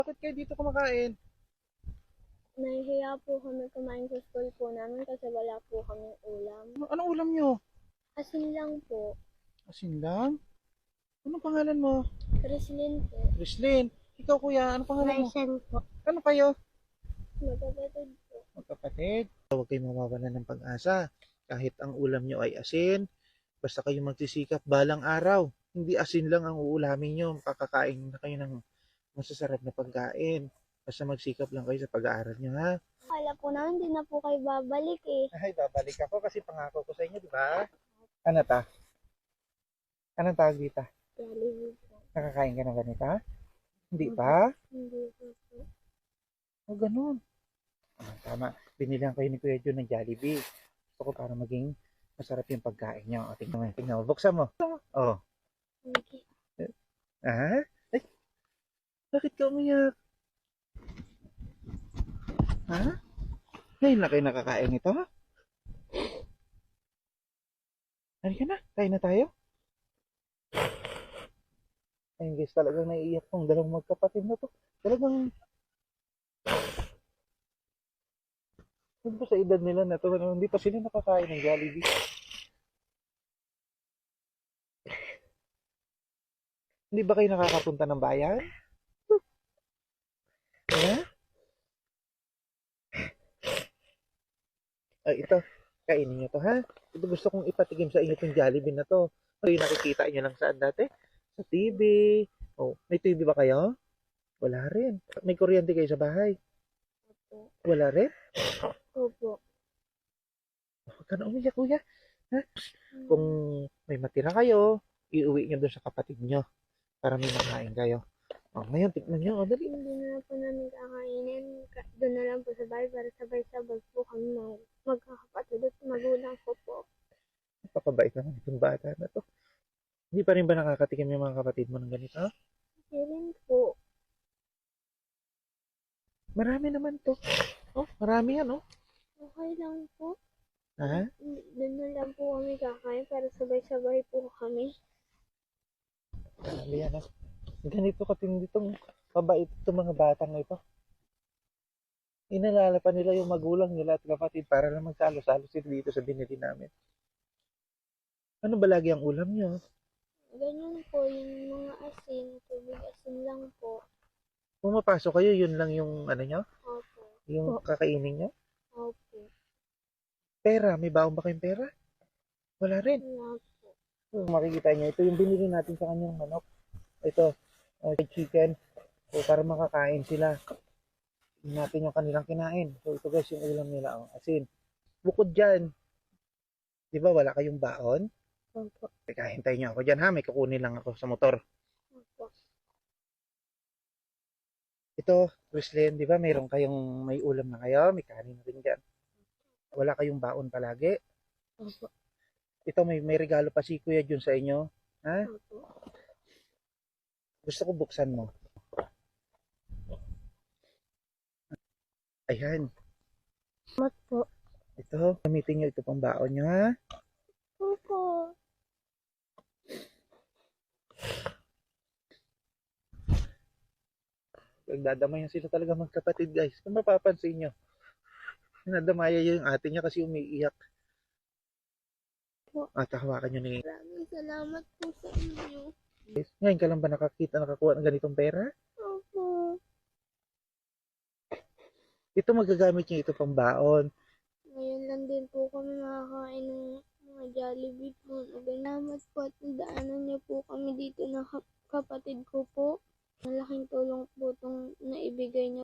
Bakit kayo dito kumakain? Nahihiya po kami kumain sa school po namin kasi wala po kaming ulam. Anong ulam nyo? Asin lang po. Asin lang? Anong pangalan mo? Chrislyn po. Rislin. Ikaw kuya, anong pangalan mo? Raisen po. Ano kayo? Magkapatid po. Magkapatid. Huwag kayong mawawalan ng pag-asa. Kahit ang ulam nyo ay asin, basta kayo magsisikap balang araw. Hindi asin lang ang uulamin nyo. Makakakain na kayo ng masasarap na pagkain. Basta magsikap lang kayo sa pag-aaral nyo, ha? Akala po namin hindi na po kayo babalik eh. Ay, babalik ako kasi pangako ko sa inyo, di ba? Ano ta? Anong tawag dito? Jollibee po. Nakakain ka ng ganito? Hindi pa? Hindi po po. O, ganun. Tama. Binilihan kayo ni Kuya John ng Jollibee. Gusto ko para maging masarap yung pagkain nyo. O, tingnan mo. Buksan mo. Oh. Okay. Ah? Ay, bakit ka umiyak? Ha? Ngayon na kayo nakakain ito? Halika na. Kain na tayo. Ayun guys, talagang naiiyak tong dalawang magkapatid na to. Talagang hindi pa sa edad nila na to, hindi pa sila nakakain ng Jollibee. Hindi ba kayo nakakapunta ng bayan? Ha? Ay, ito. Kainin nyo to, ha? Ito gusto kong ipatigim sa inyo itong Jollibee na to. Ay, nakikita nyo lang saan dati? Sa TV. Oh, may TV ba kayo? Wala rin. May kuryente kayo sa bahay? Opo. Wala rin? Opo. Huwag ka na umiyak, kuya. Ha? Kung may matira kayo, iuwi nyo doon sa kapatid nyo para may makain kayo. Oh, ngayon, tignan nyo. Oh, dali. Hindi na po namin kakainin. Doon na lang po sa bahay para sabay-sabay po kami magkakapatid at magulang ko po. Napakabait naman itong bata na to. Hindi pa rin ba nakakatikim yung mga kapatid mo ng ganito? Hindi rin po. Marami naman to. Oh, marami yan, oh. Okay lang po. Ha? Doon na lang po kami kakain para sabay-sabay po kami. Marami yan, oh. Ganito katindi itong kabait itong mga batang ito. Inalala pa nila yung magulang nila at kapatid para lang magsalo-salo sila dito sa binili namin. Ano ba lagi ang ulam nyo? Ganyan po, yung mga asin, tubig asin lang po. Pumapasok kayo, yun lang yung ano nyo? Opo. Yung kakainin nyo? Opo. Pera, may baon ba kayong pera? Wala rin. Wala po. Kung makikita nyo, ito yung binili natin sa kanyang manok. Ito, chicken. So, para makakain sila. Tingnan natin yung kanilang kinain. So, ito guys, yung ulam nila, ang asin. Bukod dyan, di ba wala kayong baon? Opo. Teka, hintayin nyo ako dyan ha, may kukunin lang ako sa motor. Opo. Ito, Chrislyn, di ba mayroon kayong may ulam na kayo, may kanin na rin dyan. Wala kayong baon palagi. Opo. Ito, may regalo pa si Kuya Jun sa inyo. Ha? Opo. Gusto ko buksan mo. Ayan. Mat po. Ito, gamitin nyo ito pang baon nyo ha. Opo. Nagdadamayan sila talaga magkapatid guys. Kung mapapansin nyo, nadamaya yung ate niya kasi umiiyak. At hawakan nyo ni Maraming salamat po sa inyo. guys. Ngayon ka lang ba nakakuha ng ganitong pera? Opo. Ito magagamit nyo ito pang baon. Ngayon lang din po kami makakain ng mga Jollibee po. Salamat po at nadaanan niyo po kami dito ng kapatid ko po. Malaking tulong po itong naibigay niyo